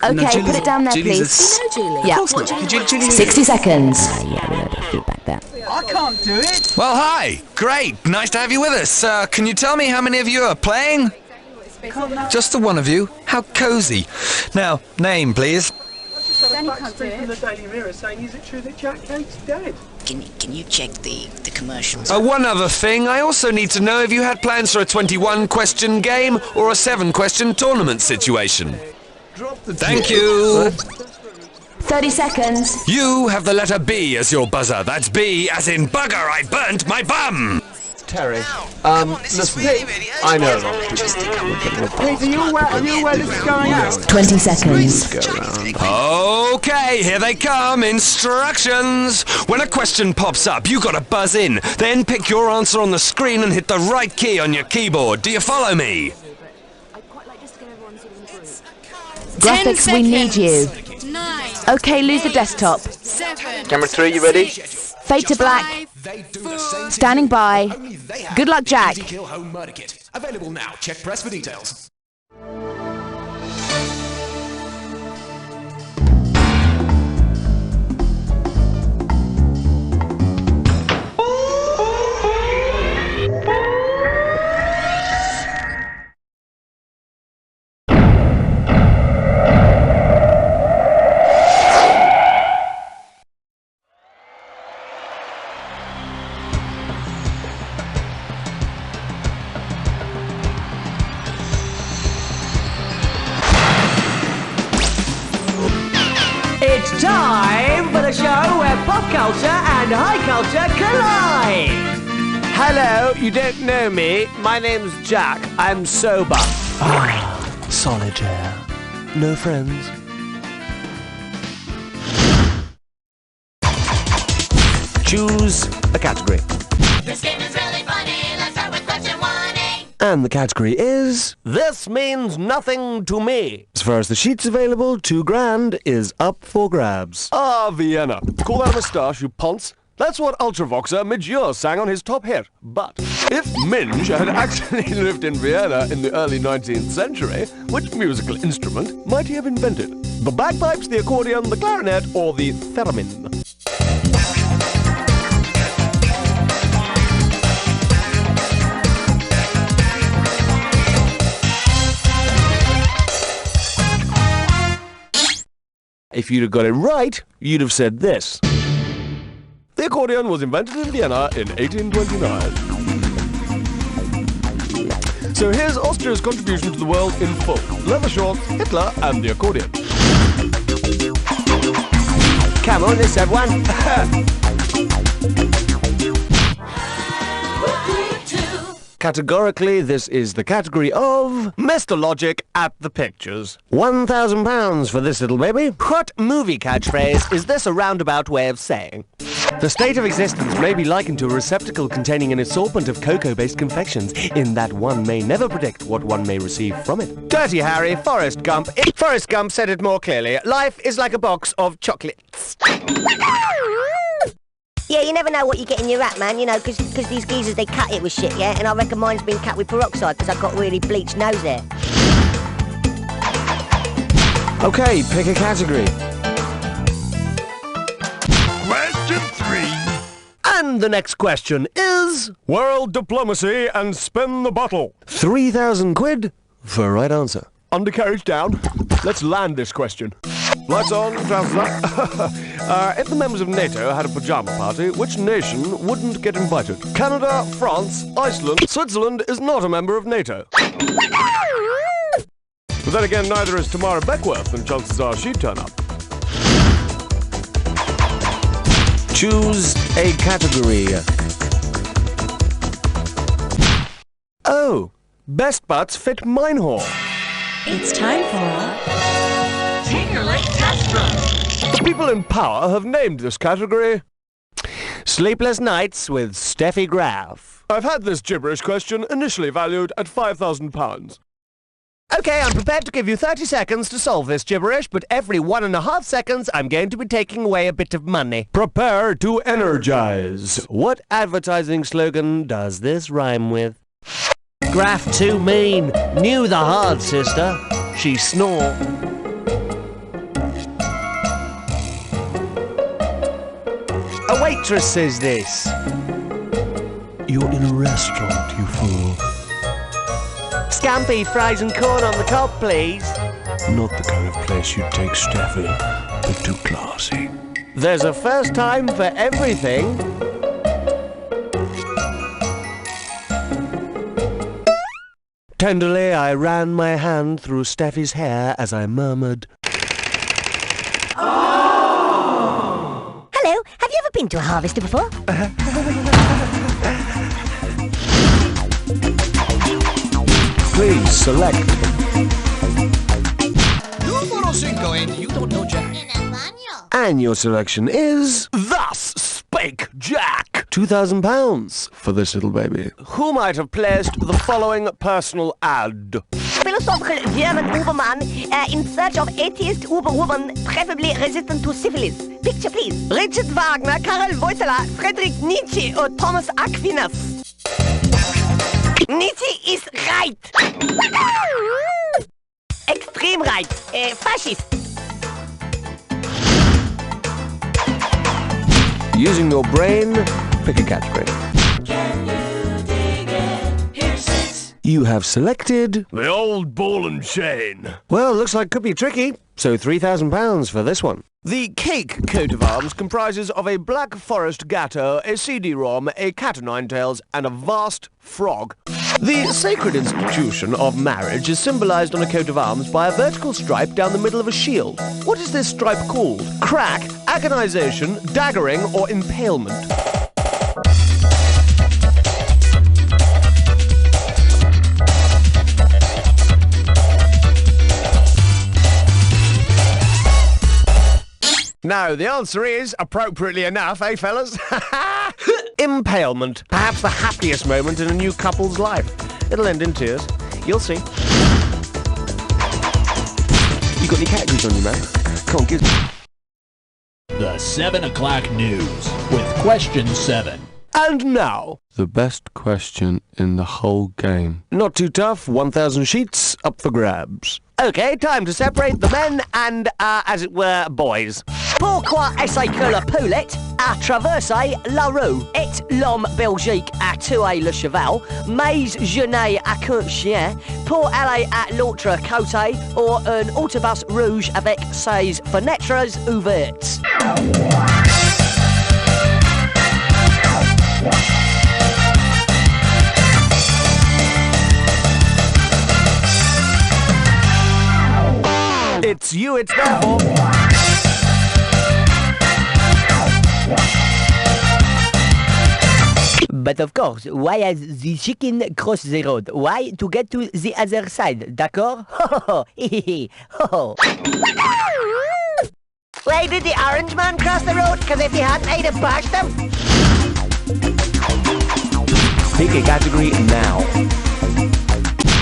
Okay, put it down there, please. You know Julie? Yeah. Of course not. 60 seconds. Yeah, we know the feedback there. I can't do it. Well, hi. Great. Nice to have you with us. Can you tell me how many of you are playing? Just the one of you? How cosy. Now, name, please. Danny can't do it. From the Daily Mirror saying, is it true that Jack Cate's dead? Can you check the commercials? One other thing. I also need to know if you had plans for a 21-question game or a 7-question tournament situation. Thank you. 30 seconds. You have the letter B as your buzzer. That's B as in bugger, I burnt my bum. Terry, listen, I know a lot of people. Pete, are you aware this is going out? 20 seconds. Okay, here they come. Instructions. When a question pops up, you gotta buzz in. Then pick your answer on the screen and hit the right key on your keyboard. Do you follow me? Graphics, we need you. 9. Okay, lose the desktop. 7. Camera 3, you ready? Fade to black. Standing by. Good luck, Jack. Available now. Check press for details. It's time for the show where pop culture and high culture collide. Hello, you don't know me. My name's Jack. I'm sober. Solitaire. No friends. Choose a category. This game is really funny. Let's start with question 1A. And the category is... This means nothing to me. As far as the sheets available, £2,000 is up for grabs. Ah, Vienna. Call that a moustache, you ponce. That's what Ultravoxer Midge sang on his top hit. But if Minge had actually lived in Vienna in the early 19th century, which musical instrument might he have invented? The bagpipes, the accordion, the clarinet, or the theremin? If you'd have got it right, you'd have said this. The accordion was invented in Vienna in 1829. So here's Austria's contribution to the world in full. Leather shorts, Hitler, and the accordion. Come on, let's have one. Categorically, this is the category of... Mr. Logic at the pictures. £1,000 for this little baby. What movie catchphrase is this a roundabout way of saying? The state of existence may be likened to a receptacle containing an assortment of cocoa-based confections, in that one may never predict what one may receive from it. Dirty Harry, Forrest Gump. Forrest Gump said it more clearly. Life is like a box of chocolates. Yeah, you never know what you get in your rat, man, you know, because these geezers, they cut it with shit, yeah? And I reckon mine's been cut with peroxide because I've got really bleached nose there. Okay, pick a category. Question 3. And the next question is... World diplomacy and spin the bottle. £3,000 for a right answer. Undercarriage down. Let's land this question. Lights on, trousers up. If the members of NATO had a pajama party, which nation wouldn't get invited? Canada, France, Iceland. Switzerland is not a member of NATO. But then again, neither is Tamara Beckworth, and chances are she'd turn up. Choose a category. Oh, best butts fit mine hall. It's time for Tinkerlick Test Run. The people in power have named this category Sleepless Nights with Steffi Graf. I've had this gibberish question initially valued at £5,000. Okay, I'm prepared to give you 30 seconds to solve this gibberish, but every 1.5 seconds I'm going to be taking away a bit of money. Prepare to energize. What advertising slogan does this rhyme with? Graf too mean. Knew the hard sister. She snore. waitress says this. You're in a restaurant, you fool. Scampi, fries and corn on the cob, please. Not the kind of place you'd take Steffi. They're too classy. There's a first time for everything. Tenderly, I ran my hand through Steffi's hair as I murmured, Hello, have you ever been to a harvester before? Please select. Numero 5, and you don't know Jack. And your selection is... Thus spake Jack! £2,000 for this little baby. who might have placed the following personal ad? Philosophical German Uberman in search of atheist Uberwoman, preferably resistant to syphilis. Picture, please. Richard Wagner, Karel Wojtyla, Friedrich Nietzsche or Thomas Aquinas? Nietzsche is right. Extreme right. Fascist. Using your brain, pick a category. You have selected... The old ball and chain. Well, looks like could be tricky. So £3,000 for this one. The cake coat of arms comprises of a black forest gatto, a CD-ROM, a cat o' nine tails, and a vast frog. The sacred institution of marriage is symbolised on a coat of arms by a vertical stripe down the middle of a shield. What is this stripe called? Crack, agonization, daggering, or impalement? No, the answer is, appropriately enough, eh, fellas? Impalement. Perhaps the happiest moment in a new couple's life. It'll end in tears. You'll see. You got any categories on you, man? Come on, give... The 7 o'clock news with question 7. And now... The best question in the whole game. Not too tough, 1,000 sheets, up for grabs. OK, time to separate the men and, as it were, boys. Pourquoi est-ce que la poulette a traversé la rue? Et l'homme Belgique a tué le cheval, mais je n'ai aucun chien, pour aller à l'autre côté, or un autobus rouge avec ses fenêtres ouvertes. It's you, it's there for. But of course, why has the chicken crossed the road? Why? To get to the other side, d'accord? Ho ho. Why did the orange man cross the road? Because if he hadn't, he'd have bashed him. Pick a category now.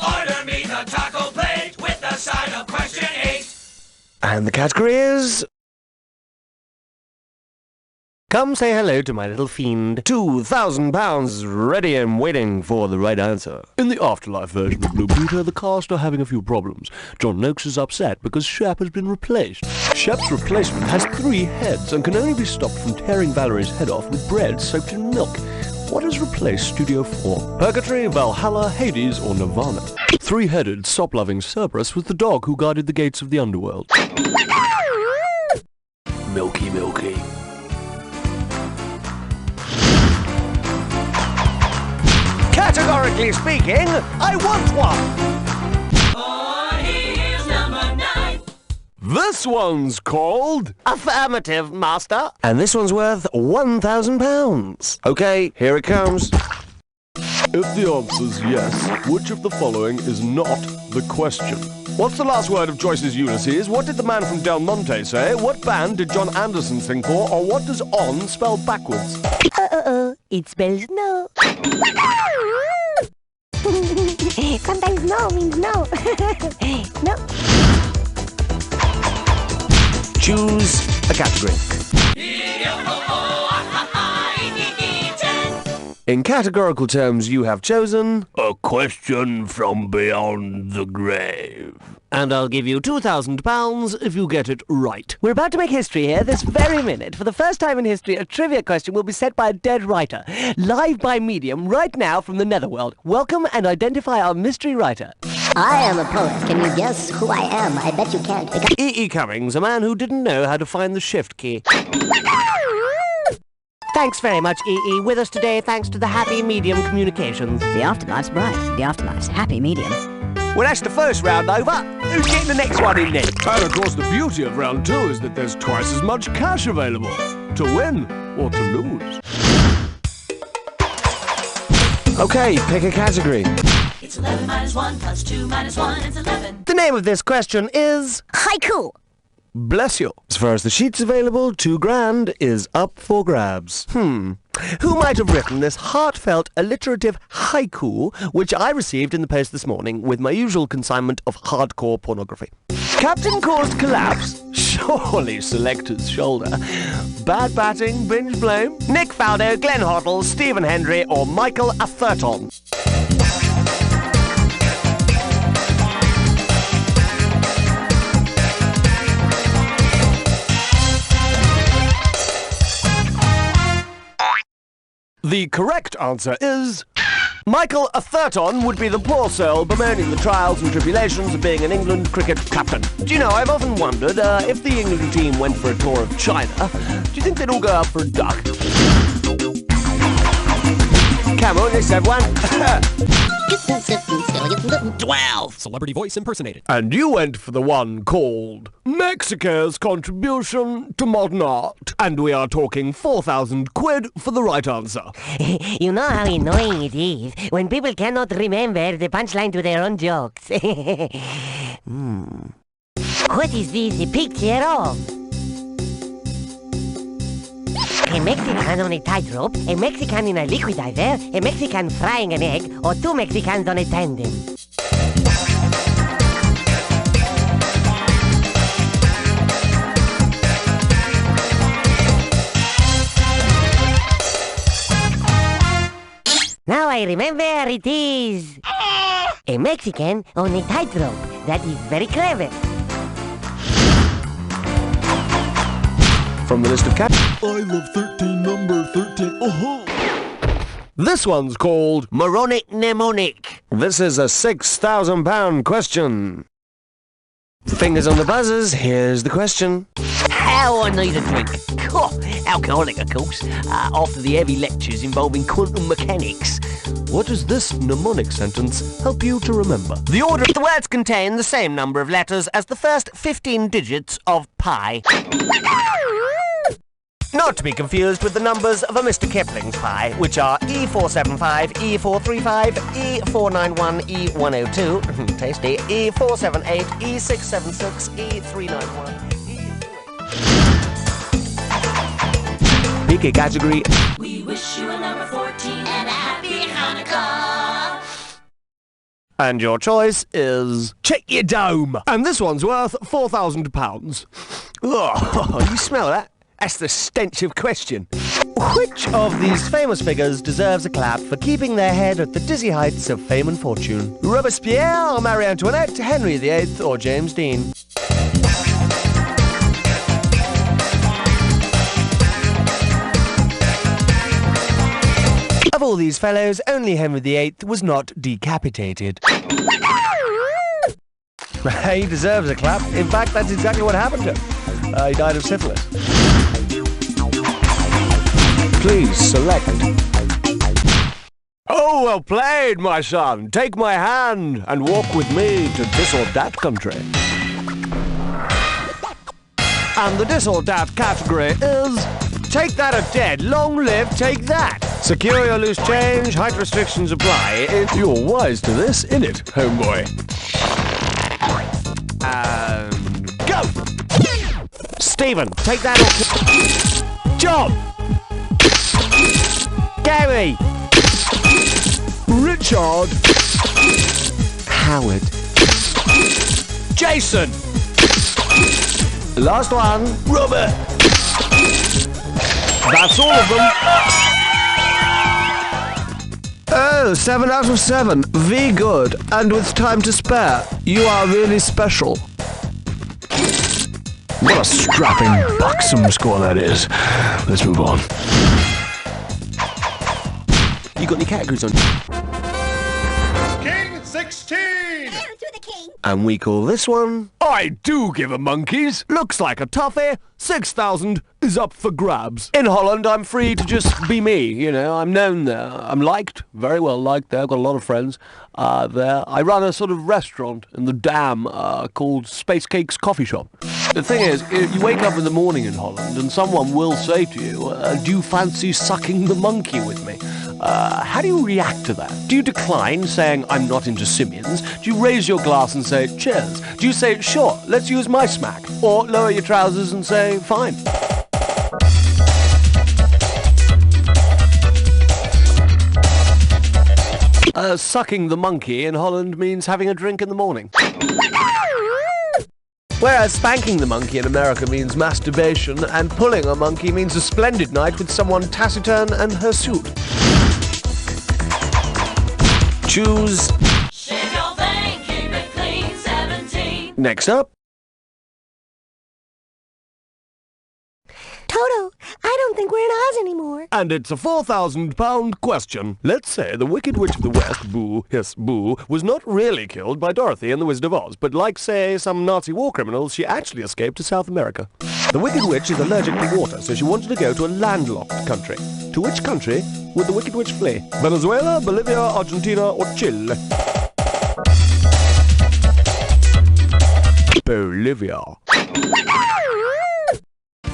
Order me the taco plate with the side of question 8. And the category is... Come say hello to my little fiend. £2,000 ready and waiting for the right answer. In the afterlife version of Blue Peter, the cast are having a few problems. John Noakes is upset because Shep has been replaced. Shep's replacement has 3 heads and can only be stopped from tearing Valerie's head off with bread soaked in milk. What has replaced Studio 4? Purgatory, Valhalla, Hades, or Nirvana? 3-headed, sop-loving Cerberus was the dog who guarded the gates of the underworld. Milky, milky. Categorically speaking, I want one! Here's number 9. This one's called... Affirmative, master. And this one's worth £1,000. Okay, here it comes. If the answer's yes, which of the following is not the question? What's the last word of Joyce's Ulysses? What did the man from Del Monte say? What band did John Anderson sing for? Or what does on spell backwards? It spells no. Sometimes no means no. No. Choose a category. In categorical terms, you have chosen... A question from beyond the grave. And I'll give you £2,000 if you get it right. We're about to make history here this very minute. For the first time in history, a trivia question will be set by a dead writer. Live by medium, right now from the netherworld. Welcome and identify our mystery writer. I am a poet. Can you guess who I am? I bet you can't. E.E. Cummings, a man who didn't know how to find the shift key. Thanks very much, E.E. With us today, thanks to the Happy Medium Communications. The afterlife's bright. The afterlife's happy medium. Well, that's the first round over. Who's getting the next one in then? And of course, the beauty of round 2 is that there's twice as much cash available. To win or to lose. Okay, pick a category. It's 11 minus 1 plus 2 minus 1 is 11. The name of this question is... Haiku. Bless you. As far as the sheets available, £2,000 is up for grabs. Who might have written this heartfelt, alliterative haiku, which I received in the post this morning with my usual consignment of hardcore pornography? Captain caused collapse? Surely selector's shoulder. Bad batting, binge blame? Nick Faldo, Glenn Hoddle, Stephen Hendry, or Michael Atherton? The correct answer is... Michael Atherton would be the poor soul bemoaning the trials and tribulations of being an England cricket captain. Do you know, I've often wondered, if the England team went for a tour of China, do you think they'd all go out for a duck? Come on, let's have one. 12. Celebrity voice impersonated. And you went for the one called Mexico's Contribution to Modern Art. And we are talking 4,000 quid for the right answer. You know how annoying it is when people cannot remember the punchline to their own jokes. What is this a picture of? A Mexican on a tightrope, a Mexican in a liquidizer, a Mexican frying an egg, or two Mexicans on a tandem. Now I remember it is a Mexican on a tightrope. That is very clever. From the list of cats... I love 13, number 13. This one's called Moronic Mnemonic. This is a £6,000 question. Fingers on the buzzers, here's the question. How I need a drink. Oh, alcoholic, of course, after the heavy lectures involving quantum mechanics. What does this mnemonic sentence help you to remember? The order of the words contain the same number of letters as the first 15 digits of pi. Not to be confused with the numbers of a Mr. Kipling's pie, which are E475, E435, E491, E102, tasty, E478, E676, E391, Pick a category. We wish you a number 14 and a happy Hanukkah. And your choice is... Check your dome! And this one's worth £4,000. Oh, you smell that? That's the stench of question. Which of these famous figures deserves a clap for keeping their head at the dizzy heights of fame and fortune? Robespierre, Marie Antoinette, Henry VIII, or James Dean? Of all these fellows, only Henry VIII was not decapitated. He deserves a clap. In fact, that's exactly what happened to him. He died of syphilis. Please select. Oh, well played, my son. Take my hand and walk with me to this or that country. And the this or that category is... Take that a dead. Long live Take That. Secure your loose change. Height restrictions apply. You're wise to this, innit, homeboy? And go! Stephen, take that off. John! Gary! Richard! Howard. Jason! Last one, Robert! That's all of them. Oh, 7 out of 7. Very good. And with time to spare. You are really special. What a strapping, buxom score that is. Let's move on. You got any categories on? King 16! And we call this one... I do give a monkeys. Looks like a toughie. 6,000 is up for grabs. In Holland, I'm free to just be me, you know. I'm known there. I'm liked, very well liked there. I've got a lot of friends there. I run a sort of restaurant in the Dam called Space Cakes Coffee Shop. The thing is, you wake up in the morning in Holland and someone will say to you, do you fancy sucking the monkey with me? How do you react to that? Do you decline, saying, I'm not into simians? Do you raise your glass and say, cheers? Do you say, sure, let's use my smack? Or lower your trousers and say, fine? Sucking the monkey in Holland means having a drink in the morning. Whereas spanking the monkey in America means masturbation, and pulling a monkey means a splendid night with someone taciturn and hirsute. Choose. Shave your thing, keep it clean, 17. Next up. Toto, I don't think we're in Oz anymore. And it's a £4,000 question. Let's say the Wicked Witch of the West, Boo, hiss, Boo, was not really killed by Dorothy in The Wizard of Oz, but like, say, some Nazi war criminals, she actually escaped to South America. The Wicked Witch is allergic to water, so she wanted to go to a landlocked country. To which country would the Wicked Witch flee? Venezuela, Bolivia, Argentina, or Chile? Bolivia.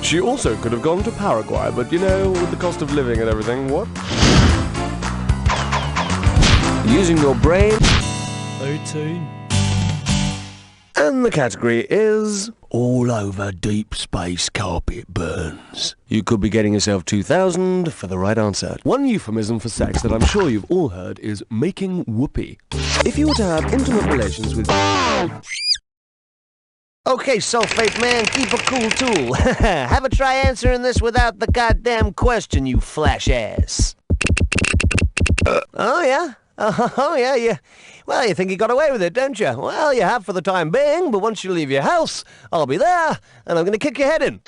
She also could have gone to Paraguay, but you know, with the cost of living and everything, what? Using your brain. 18. And the category is... all over deep space carpet burns. You could be getting yourself 2,000 for the right answer. One euphemism for sex that I'm sure you've all heard is making whoopee. If you were to have intimate relations with... Okay, sulfate man, keep a cool tool. Have a try answering this without the goddamn question, you flash ass. Oh, yeah? Oh, yeah, yeah. Well, you think you got away with it, don't you? Well, you have for the time being, but once you leave your house, I'll be there, and I'm going to kick your head in.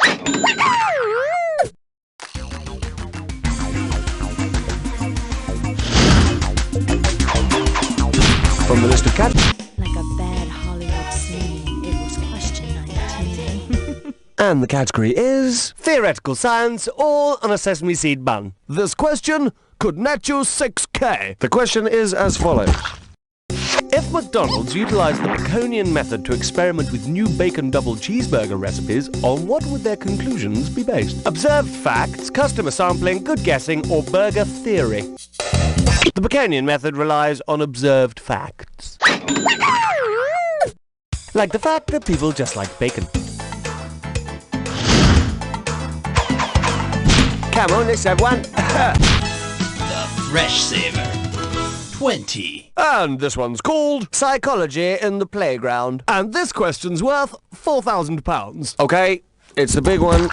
From the list of cats... Like a bad Hollywood scene, it was question 19. And the category is... theoretical science, all on a sesame seed bun. This question could net you 6K. The question is as follows. If McDonald's utilised the Baconian method to experiment with new bacon double cheeseburger recipes, on what would their conclusions be based? Observed facts, customer sampling, good guessing, or burger theory? The Baconian method relies on observed facts. Like the fact that people just like bacon. Come on, let's have one. Fresh Saver. 20. And this one's called Psychology in the Playground. And this question's worth £4,000. Okay, it's a big one.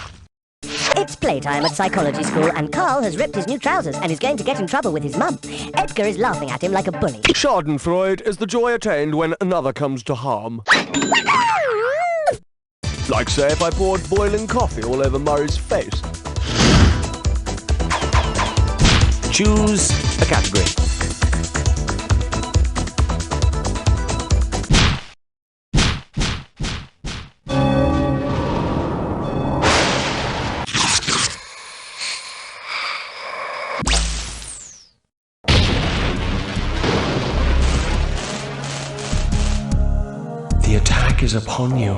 It's playtime at psychology school, and Carl has ripped his new trousers and is going to get in trouble with his mum. Edgar is laughing at him like a bully. Schadenfreude is the joy attained when another comes to harm. Like, say, if I poured boiling coffee all over Murray's face. Choose a category. The attack is upon you.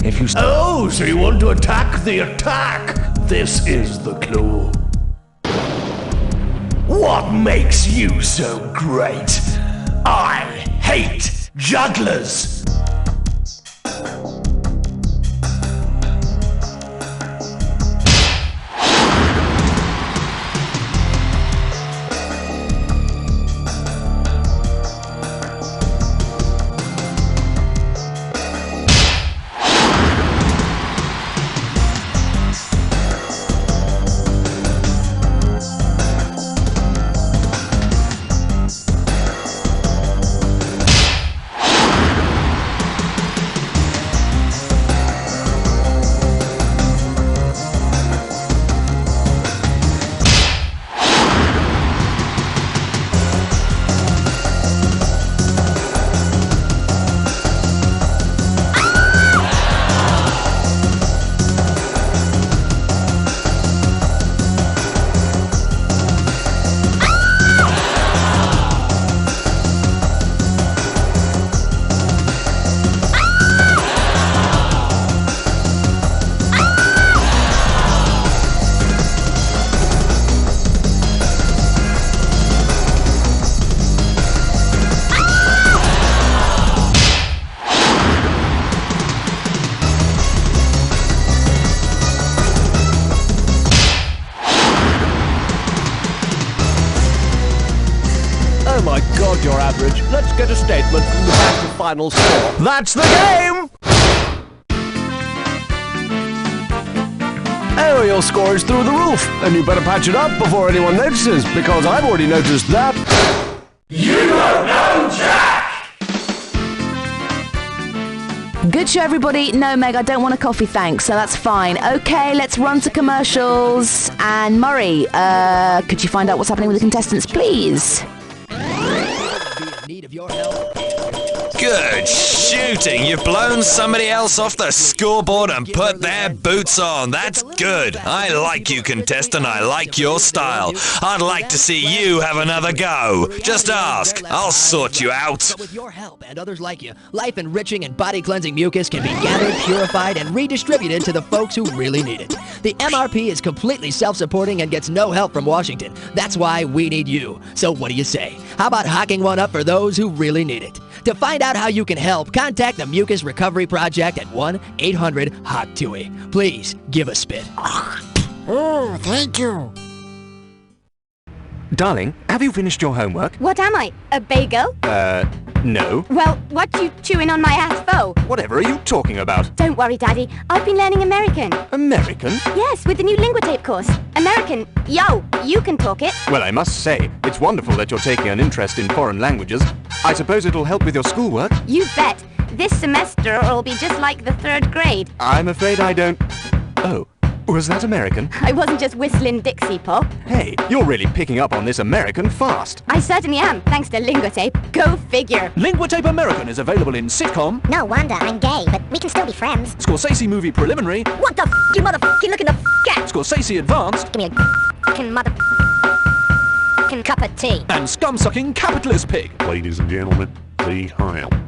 If you... Oh, so you want to attack the attack? This is the clue. What makes you so great? I hate jugglers. average. Let's get a statement from the back of final score. That's the game! Oh, your score is through the roof, and you better patch it up before anyone notices, because I've already noticed that. You don't know Jack! Good show, everybody. No, Meg, I don't want a coffee, thanks, so that's fine. Okay, let's run to commercials. And Murray, could you find out what's happening with the contestants, please? Good shooting. You've blown somebody else off the scoreboard and put their boots on. That's good. I like you, contestant. I like your style. I'd like to see you have another go. Just ask. I'll sort you out. With your help and others like you, life-enriching and body-cleansing mucus can be gathered, purified, and redistributed to the folks who really need it. The MRP is completely self-supporting and gets no help from Washington. That's why we need you. So what do you say? How about hocking one up for those who really need it? To find out how you can help, contact the Mucus Recovery Project at 1-800-HOT-TUI. Please, give a spit. Oh, thank you. Darling, have you finished your homework? What am I? A bagel? No. Well, what you chewing on my ass for? Whatever are you talking about? Don't worry, Daddy. I've been learning American. American? Yes, with the new Linguatape course. American. Yo, you can talk it. Well, I must say, it's wonderful that you're taking an interest in foreign languages. I suppose it'll help with your schoolwork? You bet. This semester will be just like the 3rd grade. I'm afraid I don't... Oh. Was that American? I wasn't just whistling Dixie, Pop. Hey, you're really picking up on this American fast. I certainly am, thanks to Linguatape. Go figure. Linguatape American is available in sitcom. No wonder, I'm gay, but we can still be friends. Scorsese movie preliminary. What the f*** you motherfucking looking the f*** at? Scorsese advanced. Give me a f***ing motherfucking cup of tea. And scum-sucking capitalist pig. Ladies and gentlemen, the Ham.